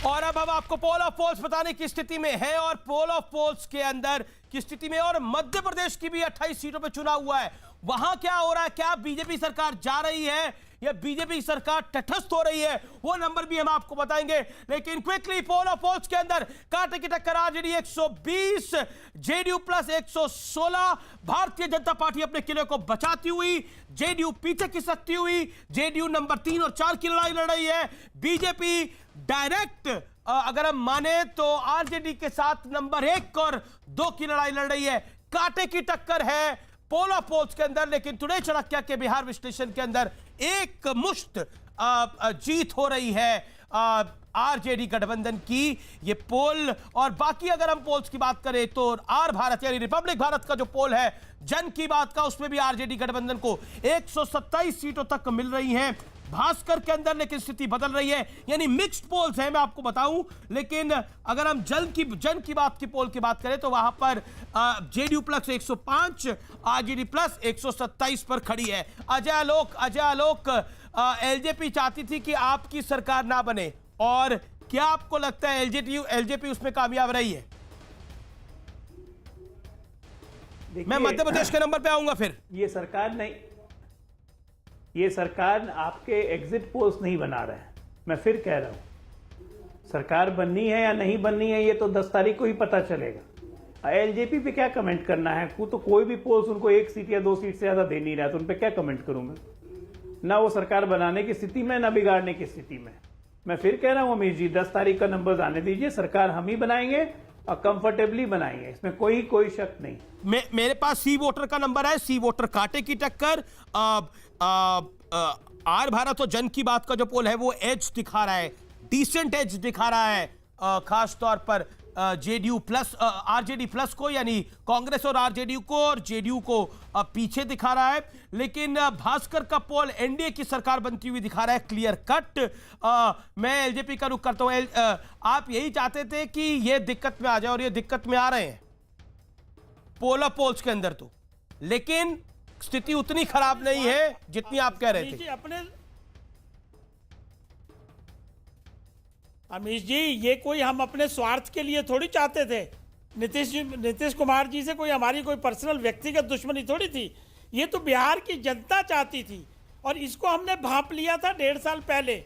और अब हम आपको पोल ऑफ पोल्स बताने की स्थिति में है और पोल ऑफ पोल्स के अंदर की स्थिति में और मध्य प्रदेश की भी 28 सीटों पे चुनाव हुआ है। वहां क्या हो रहा है, क्या बीजेपी सरकार जा रही है या बीजेपी सरकार तटस्थ हो रही है, वो नंबर भी हम आपको बताएंगे। लेकिन क्विकली पोल ऑफ पोल्स के अंदर कांटे की टक्कर आरजेडी 120, जेडीयू प्लस 116। भारतीय जनता पार्टी अपने किले को बचाती हुई, जेडीयू पीछे खिसकती हुई। जेडीयू नंबर 3 और 4 की लड़ाई लड़ रही है। बीजेपी डायरेक्ट अगर हम माने तो आरजेडी के साथ नंबर 1 और 2 की लड़ाई लड़ रही है। कांटे की टक्कर है पोल ऑफ पोल्स के अंदर। लेकिन टुडे चाणक्य के बिहार विश्लेषण के अंदर एक मुश्त जीत हो रही है आरजेडी गठबंधन की। ये पोल और बाकी अगर हम पोल्स की बात करें तो आर भारत यानी रिपब्लिक भारत का जो पोल है जन की बात का, उसमें भी आरजेडी गठबंधन को 127 सीटों तक मिल रही हैं। भास्कर के अंदर लेकिन स्थिति बदल रही है, यानी मिक्स्ड पोल्स हैं मैं आपको बताऊं। लेकिन अगर हम जन की बात की पोल की बात करें तो वहां पर जेडीयू प्लस 105, आरजेडी प्लस 127 पर खड़ी है। अजय आलोक, एलजेपी चाहती थी कि आपकी सरकार ना बने, और क्या आपको लगता है एलजेपी उसमें कामयाब रही है? मैं मध्य प्रदेश के नंबर पे आऊंगा फिर। ये सरकार आपके एग्जिट पोल्स नहीं बना रहे हैं। मैं फिर कह रहा हूं, सरकार बननी है या नहीं बननी है ये तो 10 तारीख को ही पता चलेगा। एलजेपी पे क्या कमेंट करना है? तो कोई भी पोल्स उनको 1 सीट या 2 सीट से ज्यादा दे नहीं रहा, तो उन पे क्या कमेंट करूंगा? ना वो सरकार बनाने की स्थिति में, ना बिगाड़ने की स्थिति में। मैं फिर कह रहा हूं अमीर जी, 10 तारीख का नंबर आने दीजिए। सरकार हम ही बनाएंगे और कंफर्टेबली बनाएंगे, इसमें कोई शक नहीं। मेरे पास सी वोटर का नंबर है, सी वोटर कांटे की टक्कर। आर भारत और जन की बात का जो पोल है वो एज दिखा रहा है, डिसेंट एज दिखा रहा है, खास तौर पर जेडीयू प्लस आरजेडी प्लस को, यानी कांग्रेस और आरजेडी को, और जेडीयू को पीछे दिखा रहा है। लेकिन भास्कर का पोल एनडीए की सरकार बनती हुई दिखा रहा है, क्लियर कट। मैं एलजेपी का रुख करता हूं। आप यही चाहते थे कि ये दिक्कत में आ जाए और ये दिक्कत में आ रहे हैं पोल ऑफ पोल्स के अंदर तो, लेकिन स्थिति उतनी खराब नहीं है जितनी आप कह रहे थे। अमीश जी, ये कोई हम अपने स्वार्थ के लिए थोड़ी चाहते थे। नीतीश कुमार जी से हमारी कोई पर्सनल व्यक्तिगत दुश्मनी थोड़ी थी। ये तो बिहार की जनता चाहती थी और इसको हमने भांप लिया था 1.5 साल पहले,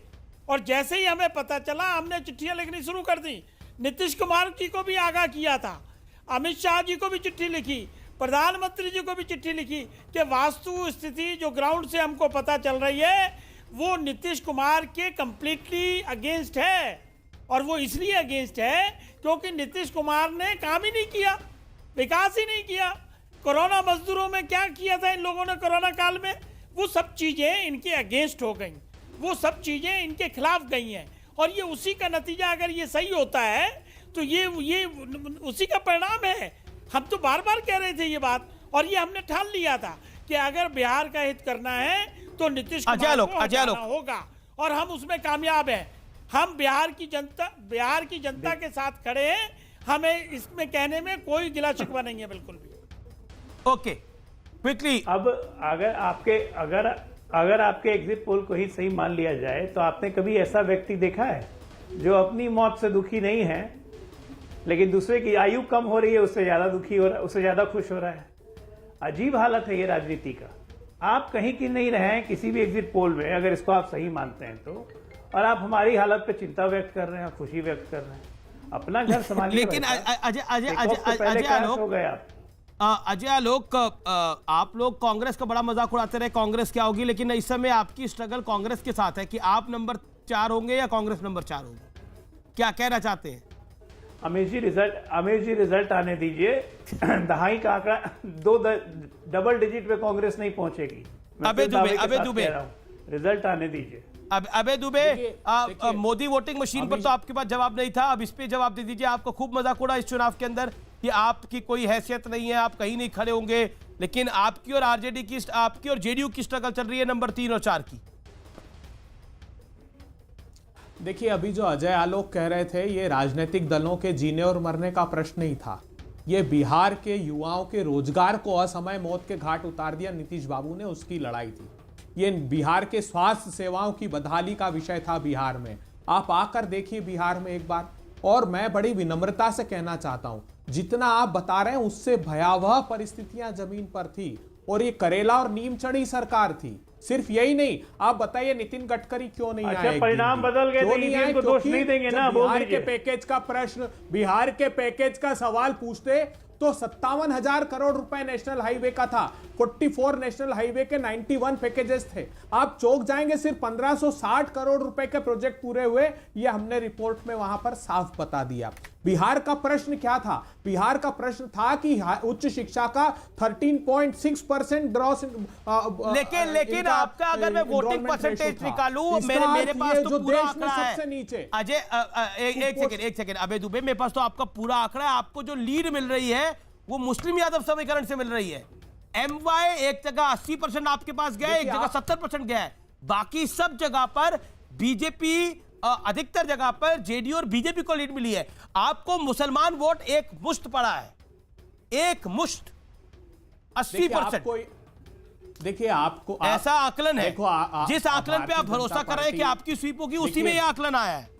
और जैसे ही हमें पता चला हमने चिट्ठियां लिखनी शुरू कर दी। नीतीश कुमार जी को भी आगाह किया था, अमित शाह जी को भी चिट्ठी लिखी, प्रधानमंत्री जी को भी चिट्ठी लिखी कि वास्तु स्थिति जो ग्राउंड से हमको पता चल रही है वो नीतीश कुमार के कंप्लीटली अगेंस्ट है। और वो इसलिए अगेंस्ट है क्योंकि नीतीश कुमार ने काम ही नहीं किया, विकास ही नहीं किया। कोरोना मजदूरों में क्या किया था इन लोगों ने कोरोना काल में? वो सब चीज़ें इनके अगेंस्ट हो गई, वो सब चीज़ें इनके खिलाफ गई हैं। और ये उसी का नतीजा, अगर ये सही होता है तो ये उसी का परिणाम है। हम तो बार बार कह रहे थे ये बात, और ये हमने ठान लिया था कि अगर बिहार का हित करना है तो नीतीश कुमार को हटाना होगा, और हम उसमें कामयाब हैं। हम बिहार की जनता के साथ खड़े हैं। हमें इसमें कहने में कोई गिला शिकवा नहीं है, बिल्कुल भी। Okay, quickly. अब अगर आपके एग्जिट पोल को ही सही मान लिया जाए तो आपने कभी ऐसा व्यक्ति देखा है जो अपनी मौत से दुखी नहीं है लेकिन दूसरे की आयु कम हो रही है उससे ज्यादा दुखी हो रहा है, उससे ज्यादा खुश हो रहा है? अजीब हालत है ये राजनीति का। आप कहीं की नहीं रहे हैं किसी भी एग्जिट पोल में, अगर इसको आप सही मानते हैं तो, और आप हमारी हालत पे चिंता व्यक्त कर रहे हैं, खुशी व्यक्त कर रहे हैं। अपना घर संभालिए। लेकिन अजय आलोक, आप लोग कांग्रेस का बड़ा मजाक उड़ाते रहे, कांग्रेस क्या होगी, लेकिन इस समय आपकी स्ट्रगल कांग्रेस के साथ है कि आप नंबर 4 होंगे या कांग्रेस नंबर 4 होगी, क्या कहना चाहते हैं? अमीर जी रिजल्ट आने दीजिए। दहाई का आंकड़ा 2 डबल डिजिट पे कांग्रेस नहीं पहुंचेगी। अबे दुबे रिजल्ट आने दीजिए। अबे दुबे, मोदी वोटिंग मशीन पर तो आपके पास जवाब नहीं था, अब इस पे जवाब दे दीजिए। आपको खूब मजाक उड़ा इस चुनाव के अंदर कि आपकी कोई हैसियत नहीं है, आप कहीं नहीं खड़े होंगे, लेकिन आपकी और आरजेडी की, आपकी और जेडीयू की स्ट्रगल चल रही है नंबर 3 और 4 की। देखिए, अभी जो अजय आलोक कह रहे थे, ये राजनीतिक दलों के जीने और मरने का प्रश्न नहीं था। ये बिहार के युवाओं के रोजगार को असमय मौत के घाट उतार दिया नीतीश बाबू ने, उसकी लड़ाई थी। ये बिहार के स्वास्थ्य सेवाओं की बदहाली का विषय था बिहार में, आप आकर देखिए बिहार में एक बार। और मैं बड़ी विनम्रता से कहना चाहता हूं, जितना आप बता रहे हैं उससे भयावह परिस्थितियां जमीन पर थी, और ये करेला और नीम चढ़ी सरकार थी। सिर्फ यही नहीं, आप बताइए नितिन गडकरी क्यों नहीं आए? परिणाम बदल गए, क्यों नहीं आए? को दोष नहीं देंगे ना, बिहार के पैकेज का प्रश्न, बिहार के पैकेज का सवाल पूछते तो 57,000 करोड़ रुपए नेशनल हाईवे का था, 44 नेशनल हाईवे के 91 पैकेजेस थे। आप चौक जाएंगे, सिर्फ 1560 करोड़ रुपए के प्रोजेक्ट पूरे हुए, ये हमने रिपोर्ट में वहां पर साफ बता दिया। बिहार का प्रश्न क्या था? बिहार का प्रश्न था कि उच्च शिक्षा का 13.6% ग्रॉस, लेकिन आपका अगर मैं वोटिंग परसेंटेज निकालूं, मेरे पास तो पूरा आंकड़ा है सबसे नीचे। अजय, एक सेकंड अबे दुबे, मेरे पास तो आपका पूरा आंकड़ा है। आपको जो लीड मिल रही है वो मुस्लिम यादव समीकरण से मिल रही है। MY एक जगह 80% आपके पास गया है, एक जगह 70% गया है, बाकी सब जगह पर बीजेपी, अधिकतर जगह पर जेडीयू और बीजेपी को लीड मिली है। आपको मुसलमान वोट एक मुश्त पड़ा है, एक मुश्त 80%। देखिए आपको ऐसा आकलन है, जिस आकलन पे आप भरोसा कर रहे हैं कि आपकी स्वीप होगी, उसी में यह आकलन आया है।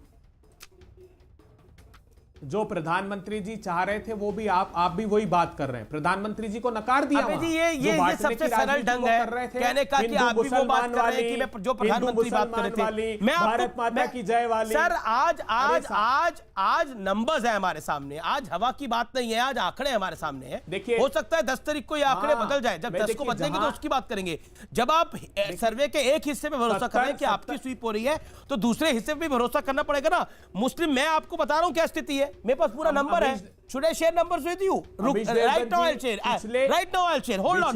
जो प्रधानमंत्री जी चाह रहे थे वो भी आप भी वही बात कर रहे हैं। प्रधानमंत्री जी को नकार दिया। अबे जी ये सबसे सरल ढंग है कहने का कि आप भी वो बात कर रहे हैं कि मैं जो प्रधानमंत्री बात कर रहे थे, मैं भारत माता की जय वाली। सर आज नंबर्स है हमारे सामने, आज हवा की बात नहीं है, आज आंकड़े हमारे सामने हैं। देखिए, हो सकता है 10 तारीख को ये आंकड़े बदल जाए, जब 10 को बदलेंगे तो उसकी बात करेंगे। जब आप सर्वे के एक हिस्से में भरोसा कर रहे हैं कि आपकी स्वीप हो रही है, तो दूसरे हिस्से में भी भरोसा करना पड़ेगा ना। मुस्लिम, मैं आपको बता रहा हूं क्या स्थिति है, मेरे पास पूरा नंबर है। Should I share numbers with you? Right now I'll share. Right now I'll share. Hold on.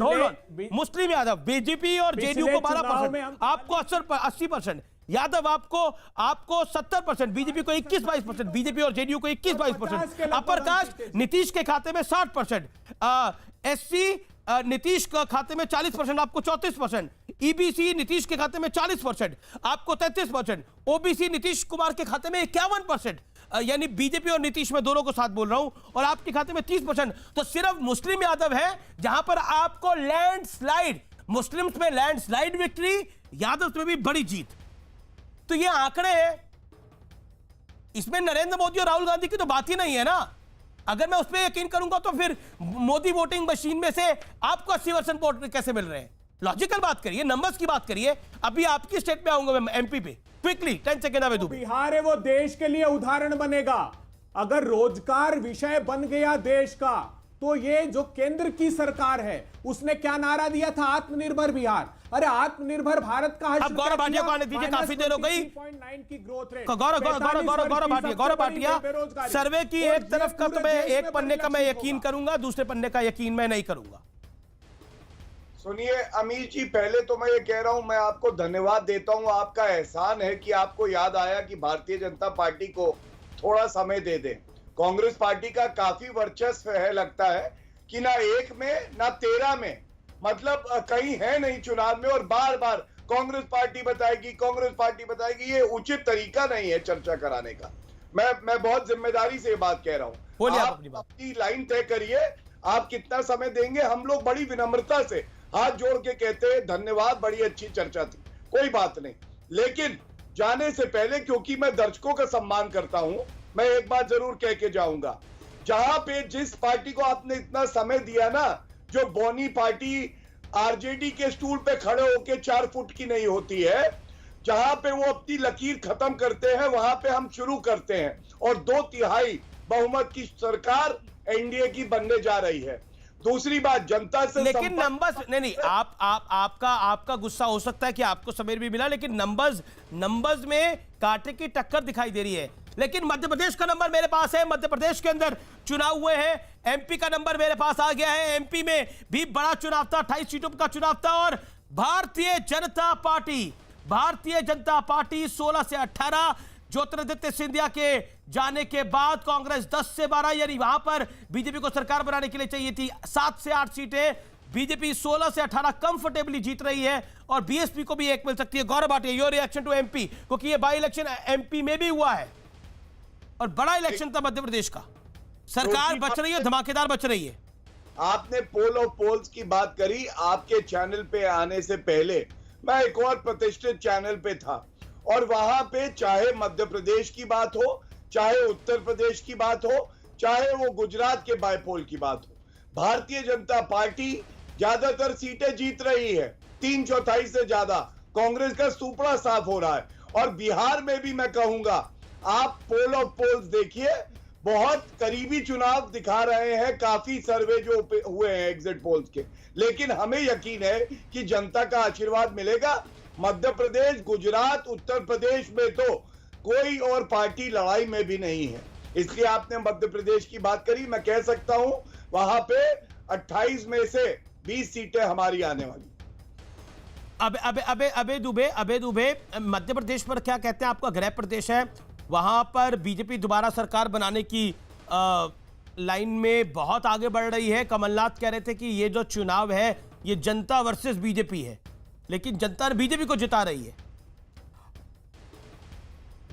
Muslim Yadav, BJP और जेडीयू को 12%, आपको 80%, यादव आपको 70%, बीजेपी को 21-22%, बीजेपी और जेडीयू को 21-22%, अपर कास्ट नीतीश के खाते में 60%, SC नीतीश के खाते में 40%, आपको 34%, EBC नीतीश के खाते में 40%, आपको 33%, OBC नीतीश कुमार के खाते में 51%, यानी बीजेपी और नीतीश में दोनों को साथ बोल रहा हूं, और आपके खाते में 30%। तो सिर्फ मुस्लिम यादव है जहां पर आपको लैंडस्लाइड, मुस्लिम्स में लैंडस्लाइड विक्ट्री, यादव में भी बड़ी जीत। तो ये आंकड़े हैं, इसमें नरेंद्र मोदी और राहुल गांधी की तो बात ही नहीं है ना। अगर मैं उस पर यकीन करूंगा तो फिर मोदी वोटिंग मशीन में से आपको 80% वोट कैसे मिल रहे हैं? लॉजिकल बात करिए, नंबर्स की बात करिए। अभी आपकी स्टेट में आऊंगा मैं, MP पे, क्विकली 10 सेकेंड में दूं। बिहार है वो देश के लिए उदाहरण बनेगा। अगर रोजगार विषय बन गया देश का, तो ये जो केंद्र की सरकार है उसने क्या नारा दिया था? आत्मनिर्भर बिहार। अरे आत्मनिर्भर भारत का अब गौरव भाटिया को आने दीजिए, काफी देर हो गई। की ग्रोथ रेट। गौरव भाटिया, सर्वे की एक तरफ का तो मैं, एक पन्ने का मैं यकीन करूंगा, दूसरे पन्ने का यकीन मैं नहीं करूंगा। सुनिए अमीर जी, पहले तो मैं ये कह रहा हूं, मैं आपको धन्यवाद देता हूं, आपका एहसान है कि आपको याद आया कि भारतीय जनता पार्टी को थोड़ा समय दे दें। कांग्रेस पार्टी का काफी वर्चस्व है, लगता है कि ना 1 में ना 13 में, मतलब कहीं है नहीं चुनाव में, और बार बार कांग्रेस पार्टी बताएगी, ये उचित तरीका नहीं है चर्चा कराने का। मैं बहुत जिम्मेदारी से ये बात कह रहा हूं। आप अपनी लाइन तय करिए, आप कितना समय देंगे। हम लोग बड़ी विनम्रता से हाथ जोड़ के कहते हैं धन्यवाद, बड़ी अच्छी चर्चा थी, कोई बात नहीं। लेकिन जाने से पहले, क्योंकि मैं दर्शकों का सम्मान करता हूं, मैं एक बात जरूर कह के जाऊंगा। जहां पे जिस पार्टी को आपने इतना समय दिया ना, जो बौनी पार्टी आरजेडी के स्टूल पे खड़े होके 4 फुट की नहीं होती है, जहां पे वो अपनी लकीर खत्म करते हैं, वहां पे हम शुरू करते हैं, और 2/3 बहुमत की सरकार एनडीए की बनने जा रही है। दूसरी बात, जनता से, लेकिन नंबर्स नहीं, आपका गुस्सा हो सकता है कि आपको समय भी मिला, लेकिन नंबर्स में कांटे की टक्कर दिखाई दे रही है। लेकिन मध्य प्रदेश का नंबर मेरे पास है, मध्य प्रदेश के अंदर चुनाव हुए हैं, MP का नंबर मेरे पास आ गया है। MP में भी बड़ा चुनाव था, 28 सीटों का चुनाव था, और भारतीय जनता पार्टी 16 से 18, ज्योतिरादित्य सिंधिया के जाने के बाद कांग्रेस 10 से 12, यानी वहां पर बीजेपी को सरकार बनाने के लिए चाहिए थी 7 से 8 सीटें, बीजेपी 16 से 18 कंफर्टेबली जीत रही है, और बीएसपी को भी 1 मिल सकती है। Gaurav Bhatia, your reaction to MP, क्योंकि ये बाई इलेक्शन MP में भी हुआ है और बड़ा इलेक्शन था मध्य प्रदेश का। सरकार बच रही है, धमाकेदार बच रही है। आपने पोल ऑफ पोल्स की बात करी, आपके चैनल पे आने से पहले मैं एक और प्रतिष्ठित चैनल पे था, और वहां पे चाहे मध्य प्रदेश की बात हो, चाहे उत्तर प्रदेश की बात हो, चाहे वो गुजरात के बायपोल की बात हो, भारतीय जनता पार्टी ज्यादातर सीटें जीत रही है, 3/4 से ज्यादा। कांग्रेस का सुपड़ा साफ हो रहा है। और बिहार में भी मैं कहूंगा, आप पोल ऑफ पोल्स देखिए, बहुत करीबी चुनाव दिखा रहे हैं काफी सर्वे जो हुए हैं एग्जिट पोल्स के, लेकिन हमें यकीन है कि जनता का आशीर्वाद मिलेगा। मध्य प्रदेश, गुजरात, उत्तर प्रदेश में तो कोई और पार्टी लड़ाई में भी नहीं है। इसलिए आपने मध्य प्रदेश की बात करी, मैं कह सकता हूं वहां पे 28 में से 20 सीटें हमारी आने वाली। अबे दुबे मध्य प्रदेश पर क्या कहते हैं? आपका गृह प्रदेश है, वहां पर बीजेपी दोबारा सरकार बनाने की लाइन में बहुत आगे बढ़ रही है। कमलनाथ कह रहे थे कि ये जो चुनाव है ये जनता वर्सेस बीजेपी है, लेकिन जनता बीजेपी को जिता रही है।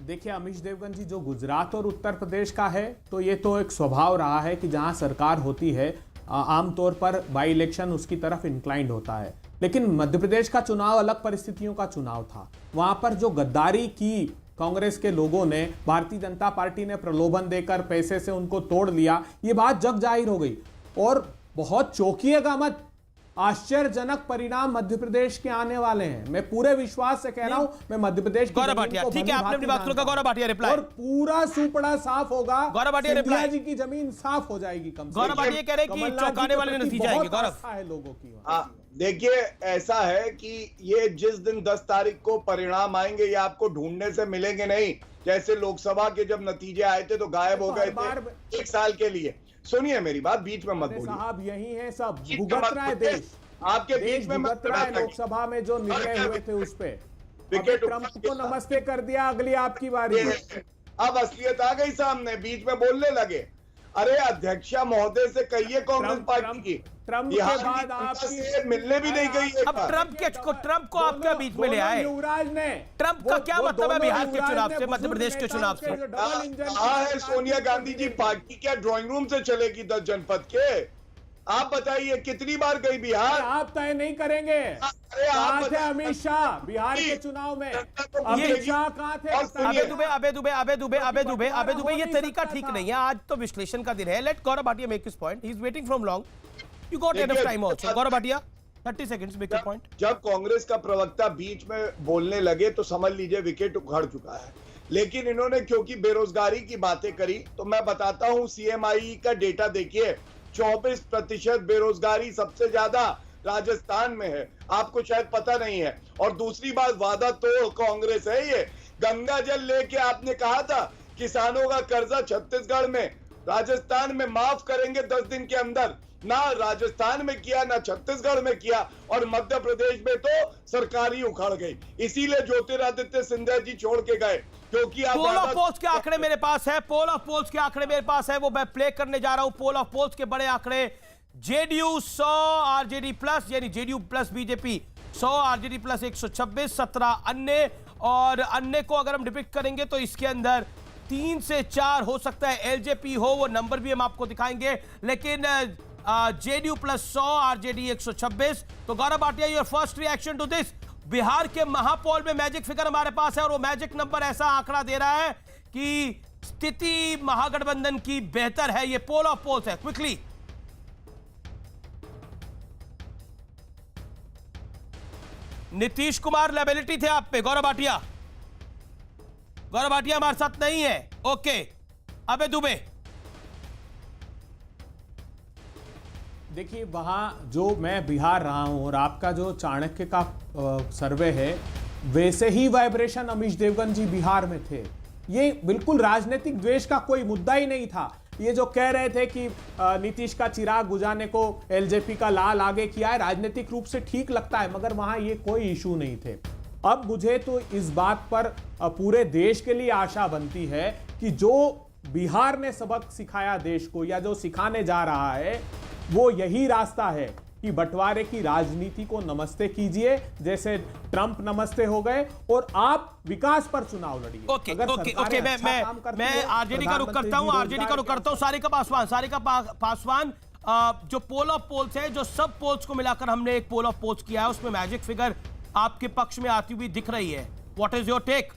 देखिए अमीश देवगन जी, जो गुजरात और उत्तर प्रदेश का है तो ये तो एक स्वभाव रहा है कि जहां सरकार होती है आमतौर पर बाई इलेक्शन उसकी तरफ इंक्लाइंड होता है, लेकिन मध्य प्रदेश का चुनाव अलग परिस्थितियों का चुनाव था। वहां पर जो गद्दारी की कांग्रेस के लोगों ने, भारतीय जनता पार्टी ने प्रलोभन देकर पैसे से उनको तोड़ लिया, ये बात जग जाहिर हो गई। और बहुत चौंकिएगा मत, आश्चर्यजनक परिणाम मध्य प्रदेश के आने वाले हैं। मैं पूरे विश्वास से कह रहा हूं, मैं मध्य प्रदेश गौरव भाटिया, ठीक है, आपने अपनी बात सुना। गौरव भाटिया रिप्लाई, और पूरा सुपड़ा साफ होगा। गौरव भाटिया रिप्लाई, जी की जमीन साफ हो जाएगी। कम से गौरव भाटिया कह रहे हैं कि चौंकाने वाले नतीजे आएंगे। गौरव है लोगों की। देखिए ऐसा है कि ये जिस दिन 10 तारीख को परिणाम आएंगे ये आपको ढूंढने से मिलेंगे नहीं। जैसे लोकसभा के जब नतीजे आए थे तो गायब हो गए थे 1 साल के लिए। सुनिए मेरी बात, बीच में मत बोलिए साहब, यही है सब भुगत रहा है देश, आपके बीच में भुगत रहा है। लोकसभा में जो निर्णय हुए थे उस पे ट्रंप को नमस्ते कर दिया, अगली आपकी बारी। अब असलियत आ गई सामने, बीच में बोलने लगे। अरे अध्यक्षा महोदय से कहिए कांग्रेस पार्टी की, ट्रंप के बाद आपकी मिलने भी नहीं गई। अब ट्रंप को आप क्या बीच में ले आए? युवराज ने, ट्रंप का क्या मतलब है बिहार के चुनाव से, मध्य प्रदेश के चुनाव से? कहा है सोनिया गांधी जी पार्टी क्या ड्राइंग रूम से चलेगी 10 जनपद के? आप बताइए कितनी बार गई बिहार? आप तय नहीं करेंगे। कहाँ थे अमित शाह बिहार के चुनाव में? अमित शाह कहाँ थे? अबे दुबे, ये तरीका ठीक नहीं है। आज तो विश्लेषण का दिन है। Let Gaurav Bhatia make his point, he is waiting from long. You got enough time also. Gaurav Bhatia 30 seconds, make your point. जब कांग्रेस का प्रवक्ता बीच में बोलने लगे तो समझ लीजिए विकेट उखड़ चुका है। लेकिन इन्होंने क्योंकि बेरोजगारी की बातें करी तो मैं बताता हूं, सीएमआई का डेटा देखिए, 24% बेरोजगारी सबसे ज्यादा राजस्थान में है। आपको शायद पता नहीं है। और दूसरी बात, वादा तोड़ कांग्रेस है ये। गंगा जल लेके आपने कहा था किसानों का कर्जा छत्तीसगढ़ में, राजस्थान में माफ करेंगे 10 दिन के अंदर। ना राजस्थान में किया, ना छत्तीसगढ़ में किया, और मध्य प्रदेश में तो सरकारी उखड़ गई। इसीलिए ज्योतिरादित्य सिंधिया जी छोड़ के गए, क्योंकि पोल ऑफ पोल्स के आंकड़े मेरे पास है। पोल ऑफ पोल्स के आंकड़े मेरे पास है, वो मैं प्ले करने जा रहा हूं। पोल ऑफ पोल्स के बड़े आंकड़े, जेडीयू 100, आरजेडी प्लस, यानी JDU plus BJP 100, RJD plus 126, 17 अन्य। और अन्य को अगर हम डिपिक्ट करेंगे तो इसके अंदर 3 से 4 हो सकता है एलजेपी हो, वो नंबर भी हम आपको दिखाएंगे। लेकिन जेडीयू प्लस 100, आरजेडी 126। तो Gaurav Bhatia, your first reaction to this? Bihar के महापौल में मैजिक फिगर हमारे पास है, और वो मैजिक नंबर ऐसा आंकड़ा दे रहा है कि स्थिति महागठबंधन की बेहतर है। ये पोल ऑफ पोल्स है। क्विकली नीतीश कुमार लायबिलिटी थे आप पे। गौरव भाटिया हमारे साथ नहीं है। ओके, अबे दुबे, देखिए वहाँ जो मैं बिहार रहा हूँ और आपका जो चाणक्य का सर्वे है, वैसे ही वाइब्रेशन अमीश देवगन जी बिहार में थे। ये बिल्कुल राजनीतिक द्वेष का कोई मुद्दा ही नहीं था। ये जो कह रहे थे कि नीतीश का चिराग बुझाने को एलजेपी का लाल आगे किया है, राजनीतिक रूप से ठीक लगता है, मगर वहाँ ये कोई इशू नहीं थे। अब मुझे तो इस बात पर पूरे देश के लिए आशा बनती है कि जो बिहार ने सबक सिखाया देश को, या जो सिखाने जा रहा है, वो यही रास्ता है कि बंटवारे की राजनीति को नमस्ते कीजिए, जैसे ट्रंप नमस्ते हो गए, और आप विकास पर चुनाव लड़िए। ओके, मैं आरजेडी का रुख करता हूं। सारिका पासवान, जो पोल ऑफ पोल्स है, जो सब पोल्स को मिलाकर हमने एक पोल ऑफ पोल्स किया है, उसमें मैजिक फिगर आपके पक्ष में आती हुई दिख रही है। What is your take?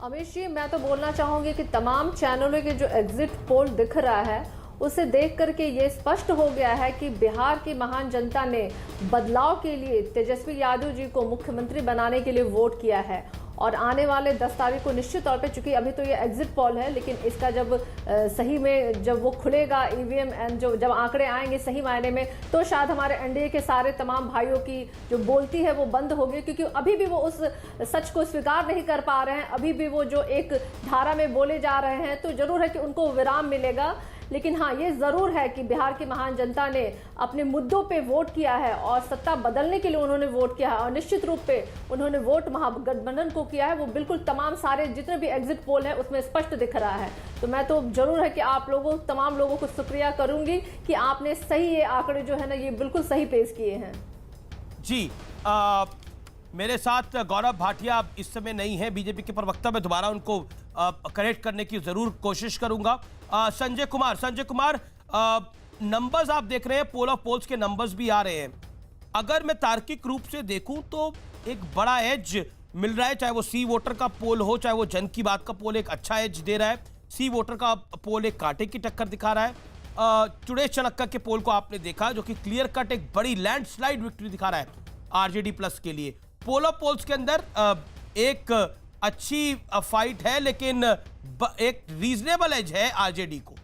Amit ji, मैं तो बोलना चाहूंगी कि तमाम चैनलों के जो एग्जिट पोल दिख रहा है उसे देख करके ये स्पष्ट हो गया है कि बिहार की महान जनता ने बदलाव के लिए तेजस्वी यादव जी को मुख्यमंत्री बनाने के लिए वोट किया है। और आने वाले 10 तारीख को निश्चित तौर पे, चूंकि अभी तो ये एग्जिट पोल है, लेकिन इसका जब सही में जब वो खुलेगा ईवीएम एंड जब आंकड़े आएंगे सही मायने में, तो शायद हमारे एनडीए के सारे तमाम भाइयों की जो बोलती है वो बंद होगी, क्योंकि अभी भी वो उस सच को स्वीकार नहीं कर पा रहे हैं। अभी भी वो जो एक धारा में बोले जा रहे हैं, तो जरूर है कि उनको विराम मिलेगा। लेकिन हाँ, ये जरूर है कि बिहार की महान जनता ने अपने मुद्दों पे वोट किया है और सत्ता बदलने के लिए उन्होंने वोट किया है, और निश्चित रूप पे उन्होंने वोट महागठबंधन को किया है। वो बिल्कुल तमाम सारे जितने भी एग्जिट पोल है उसमें स्पष्ट दिख रहा है। तो मैं तो जरूर है कि आप लोगों तमाम लोगों को शुक्रिया करूंगी कि आपने सही ये आंकड़े जो है ना, ये बिल्कुल सही पेश किए हैं। जी, मेरे साथ गौरव भाटिया इस समय नहीं है, बीजेपी के प्रवक्ता। मैं दोबारा उनको करेक्ट करने की जरूर कोशिश करूंगा। संजय कुमार, नंबर्स आप देख रहे हैं, पोल ऑफ पोल्स के नंबर्स भी आ रहे हैं। अगर मैं तार्किक रूप से देखूं तो एक बड़ा एज मिल रहा है, चाहे वो सी वोटर का पोल हो, चाहे वो जन की बात का पोल एक अच्छा एज दे रहा है। सी वोटर का पोल एक कांटे की टक्कर दिखा रहा है। चुड़ैल चाणक्य के पोल को आपने देखा, जो कि क्लियर कट एक बड़ी लैंडस्लाइड विक्ट्री दिखा रहा है आरजेडी प्लस के लिए। पोल ऑफ पोल्स के अंदर एक अच्छी फाइट है, लेकिन एक रीजनेबल एज है आरजेडी को।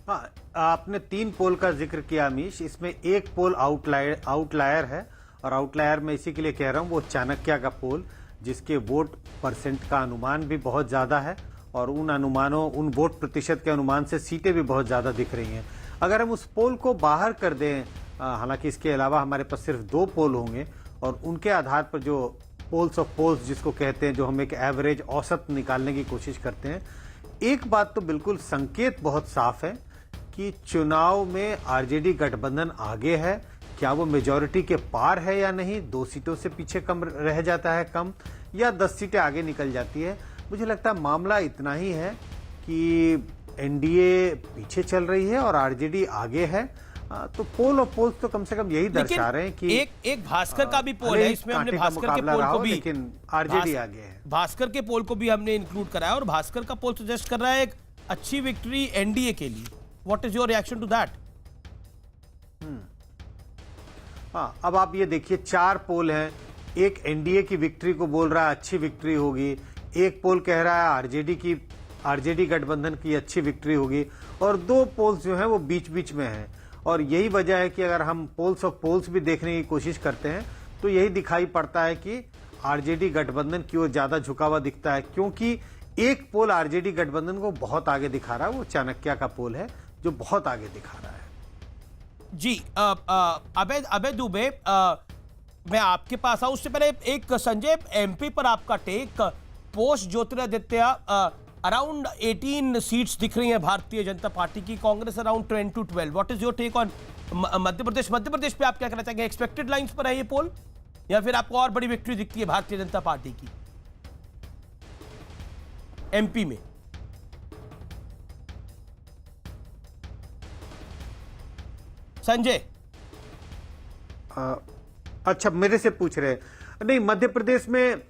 हाँ, आपने 3 पोल का जिक्र किया अमीश। इसमें एक पोल आउटलायर है, और आउटलायर में इसी के लिए कह रहा हूं, वो चाणक्य का पोल, जिसके वोट परसेंट का अनुमान भी बहुत ज्यादा है, और उन वोट प्रतिशत के अनुमान से सीटें भी बहुत ज्यादा दिख रही हैं। अगर हम उस पोल को बाहर कर दें, हालांकि इसके अलावा हमारे पास सिर्फ 2 पोल होंगे, और उनके आधार पर जो पोल्स ऑफ पोल्स जिसको कहते हैं, जो हम एक एवरेज औसत निकालने की कोशिश करते हैं, एक बात तो बिल्कुल संकेत बहुत साफ है कि चुनाव में आरजेडी गठबंधन आगे है। क्या वो मेजॉरिटी के पार है या नहीं, 2 सीटों से पीछे कम रह जाता है कम, या 10 सीटें आगे निकल जाती है। मुझे लगता है मामला इतना ही है कि एनडीए पीछे चल रही है और आरजेडी आगे है। तो पोल और पोल्स तो कम से कम यही दर्शा रहे हैं कि एक भास्कर का भी पोल है, इसमें हमने भास्कर के पोल को भी, लेकिन आरजेडी आगे है। भास्कर के पोल को भी हमने इंक्लूड कराया, और भास्कर का पोल सजेस्ट कर रहा है एक अच्छी विक्ट्री एनडीए के लिए। What is your reaction to that? हाँ, अब आप ये देखिए, 4 पोल हैं। एक एनडीए की विक्ट्री को बोल रहा है अच्छी विक्ट्री होगी, एक पोल कह रहा है आरजेडी गठबंधन की अच्छी विक्ट्री होगी, और 2 पोल्स जो हैं वो बीच बीच में हैं। और यही वजह है कि अगर हम पोल्स ऑफ पोल्स भी देखने की कोशिश करते हैं तो यही दिखाई पड़ता है कि आरजेडी गठबंधन की ओर ज्यादा झुका हुआ दिखता है, क्योंकि एक पोल आरजेडी गठबंधन को बहुत आगे दिखा रहा है, वो चाणक्य का पोल है जो बहुत आगे दिखा रहा है। जी, अबे दुबे, मैं आपके पास आऊं उससे पहले एक संजय, एमपी पर आपका take. Post Jyotiraditya, around 18 seats दिख रही हैं भारतीय जनता पार्टी की, Congress around 10 to 12। What is your take on Madhya Pradesh पे आप क्या कहना चाहेंगे? एक्सपेक्टेड लाइंस पर है ये पोल, या फिर आपको और बड़ी विक्ट्री दिखती है भारतीय जनता पार्टी की एमपी में? संजय, अच्छा, मेरे से पूछ रहे हैं? नहीं, मध्य प्रदेश में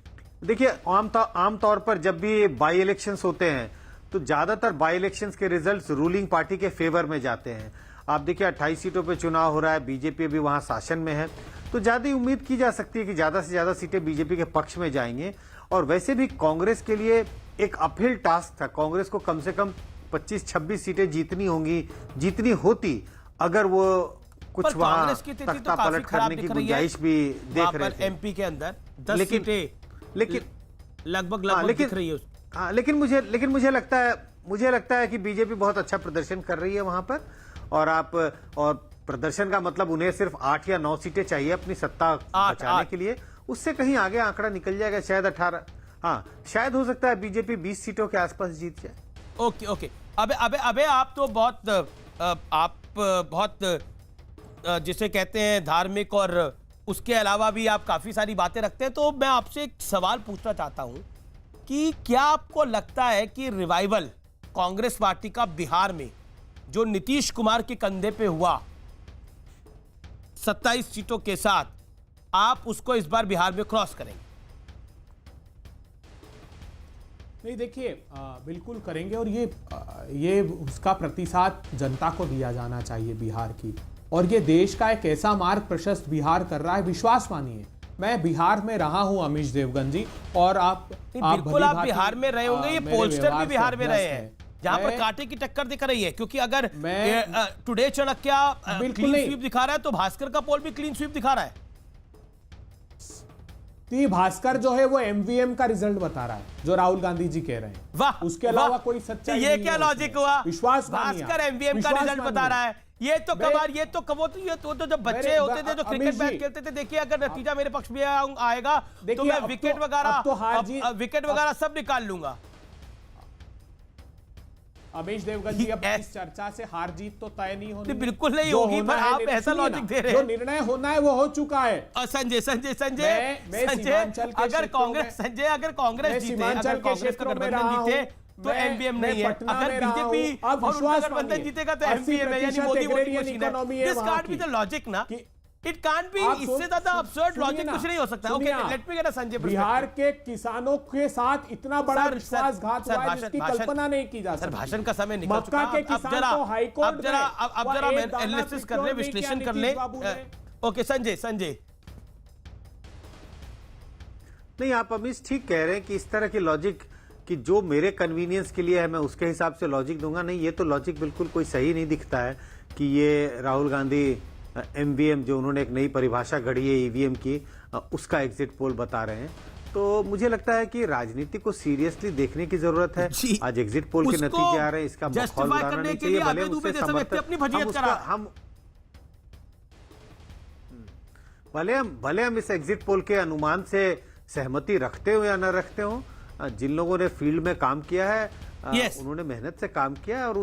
देखिए, आमतौर पर जब भी बाई इलेक्शंस होते हैं तो ज्यादातर बाई इलेक्शंस के रिजल्ट्स रूलिंग पार्टी के फेवर में जाते हैं। आप देखिए, 28 सीटों पे चुनाव हो रहा है, बीजेपी भी वहां शासन में है, तो ज्यादा उम्मीद की जा सकती है कि ज्यादा से ज्यादा सीटें बीजेपी के पक्ष में जाएंगे। और वैसे भी कांग्रेस के लिए एक अपहिल टास्क था, कांग्रेस को कम से कम 25-26 सीटें जीतनी होती अगर वो कुछ वहां तख्ता पलट करने की गुंजाइश भी देख रहे थे एमपी के अंदर 10 सीटें लेकिन लगभग दिख रही है। हाँ, लेकिन मुझे लगता है कि बीजेपी बहुत अच्छा प्रदर्शन कर रही है वहां पर, और प्रदर्शन का मतलब उन्हें सिर्फ 8 या 9 सीटें चाहिए अपनी सत्ता बचाने के लिए। उससे कहीं आगे आंकड़ा निकल जाएगा, शायद 18। हाँ, शायद हो सकता है बीजेपी 20 सीटों के आसपास जीत जाए। ओके, अबे आप तो बहुत जिसे कहते हैं धार्मिक, और उसके अलावा भी आप काफी सारी बातें रखते हैं। तो मैं आपसे एक सवाल पूछना चाहता हूं कि क्या आपको लगता है कि रिवाइवल कांग्रेस पार्टी का बिहार में जो नीतीश कुमार के कंधे पे हुआ 27 सीटों के साथ, आप उसको इस बार बिहार में क्रॉस करेंगे? नहीं देखिए, बिल्कुल करेंगे और ये उसका प्रतिसाद जनता को दिया जाना चाहिए बिहार की। और ये देश का एक ऐसा मार्ग प्रशस्त बिहार कर रहा है, विश्वास मानिए। मैं बिहार में रहा हूं अमीश देवगन जी, और बिल्कुल आप बिहार में रहे होंगे, ये पोलस्टर भी बिहार में रहे हैं जहां पर मैं- कांटे की टक्कर दिख रही है। क्योंकि अगर मैं- टुडे चाणक्य बिल्कुल क्लीन नहीं। स्वीप दिखा रहा है तो भास्कर का पोल भी क्लीन स्वीप दिखा रहा है। तो भास्कर जो है वो एमवीएम का रिजल्ट बता रहा है, जो राहुल गांधी जी कह रहे हैं। वाह, उसके अलावा वाह। कोई सच्चाई ये नहीं क्या है लॉजिक उसमें। हुआ? विश्वास मानिए आप। भास्कर एमवीएम का विश्वास रिजल्ट बता मानिए। रहा है। ये तो मैं- कबार, ये तो कबो तो ये तो जब बच्चे होते थे जो अमीश क्रिकेट जी, मैच खेलते थे, देखिए अगर नतीजा मेरे पक्ष में आएगा तो देखिए, मैं अब विकेट तो- वगैरह अब तो हार जीत- विकेट वगैरह सब निकाल लूंगा। अमीश देवगन जी, अब इस चर्चा से हार जीत तो तय नहीं होनी नहीं, है। बिल्कुल नहीं जो होगी, होना पर है, आप ऐसा सुनिए लॉजिक ना, दे रहे जो हैं। निर्णय होना है वो हो चुका है। संजय मैं सीमांचल के अगर क्षेत्रों कांग्रेस में- संजय अगर कांग्रेस मैं जीते, सीमांचल अगर के कांग्रेस का क्षेत्रों में गठबंधन रहा जीते हूं, तो एमवीएम मैं नहीं है। पटना अगर में रहा बीजेपी हूं, आप और उनका विश्वास गठबंधन मानिए, जीतेगा तो 80% एमवीएम है, यानी मोदी वोटिंग agrarian मशीन है। economy है दिस वहां कांट बी की। द लॉजिक ना, कि- इट कांट बी। आप इससे ज्यादा अब्सर्ड सुनिए लॉजिक ना, कुछ नहीं हो सकता। सुनिए ओके, आप। Let me get a Sanjay Bihar के किसानों के साथ इतना बड़ा सर, विश्वासघात सर, हुआ है भाषण- जिसकी भाषण- कल्पना नहीं की जा सर सकती। भाषण का समय निकल मक्का चुका। के अब किसान जरा तो हाईकोर्ट अब जरा गए, अब वह जरा एक दाना एनालिसिस कर procure ले, नहीं विश्लेषण किया कर ले। नीतीश बाबू ने। ओके संजय नहीं, आप अमीश ठीक कह रहे हैं कि इस तरह की लॉजिक कि जो मेरे कन्वीनियंस के लिए है मैं उसके हिसाब से लॉजिक दूंगा। नहीं, ये तो लॉजिक बिल्कुल कोई सही नहीं दिखता है कि ये राहुल गांधी एमवीएम जो उन्होंने एक नई परिभाषा घड़ी है ईवीएम की, उसका एग्जिट पोल बता रहे हैं। तो मुझे लगता है कि राजनीति को सीरियसली देखने की जरूरत है। जी, आज एग्जिट पोल के उसको नतीजे आ रहे हैं, इसका माहौल justify बनाना करने नहीं के चाहिए। लिए भले अभय दुबे उससे जैसा व्यक्ति समर्थन अपनी फजीहत उसका- करा। भले हम इस एग्जिट पोल के अनुमान से सहमति रखते हो या न रखते हो, जिन लोगों ने फील्ड में काम किया है Yes. उन्होंने मेहनत से काम किया है और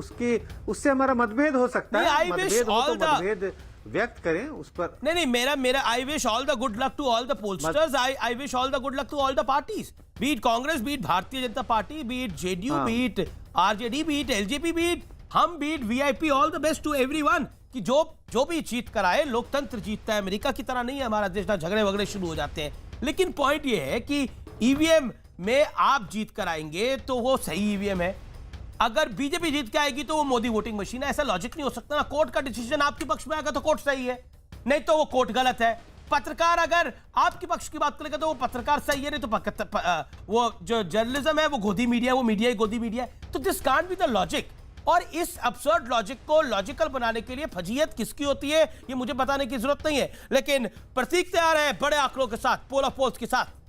उससे हमारा मतभेद हो सकता नहीं, है। I wish मतभेद हो all तो the- मतभेद व्यक्त करें उस पर। नहीं मेरा I wish all the good luck to all the pollsters. I wish all the good luck to all the parties, be it Congress, be it Bharatiya Janata Party, be it JDU, be it RJD, be it LJP, be it HAM, be it VIP. All the best to everyone कि जो भी जीत कर आए। लोकतंत्र जीतता है, America की तरह नहीं है हमारा देश ना झगड़े वगड़े शुरू हो जाते हैं। लेकिन पॉइंट ये है कि ईवीएम में आप जीत कर आएंगे तो वो सही ईवीएम है, अगर बीजेपी जीत के आएगी तो वो मोदी वोटिंग मशीन है। ऐसा लॉजिक नहीं हो सकता ना। कोर्ट का डिसीजन आपके पक्ष में आएगा तो कोर्ट सही है, नहीं तो वो कोर्ट गलत है। पत्रकार अगर आपके पक्ष की बात करेगा तो वो पत्रकार सही है, नहीं तो वो जो जर्नलिज्म है वो गोदी मीडिया, वो मीडिया ही गोदी मीडिया है। तो this can't be the logic. और इस अब्सर्ड लॉजिक को लॉजिकल बनाने के लिए फजीहत किसकी होती है ये मुझे बताने की जरूरत नहीं है। लेकिन प्रतीक तैयार है बड़े आंकड़ों के साथ, पोल ऑफ पोल्स के साथ।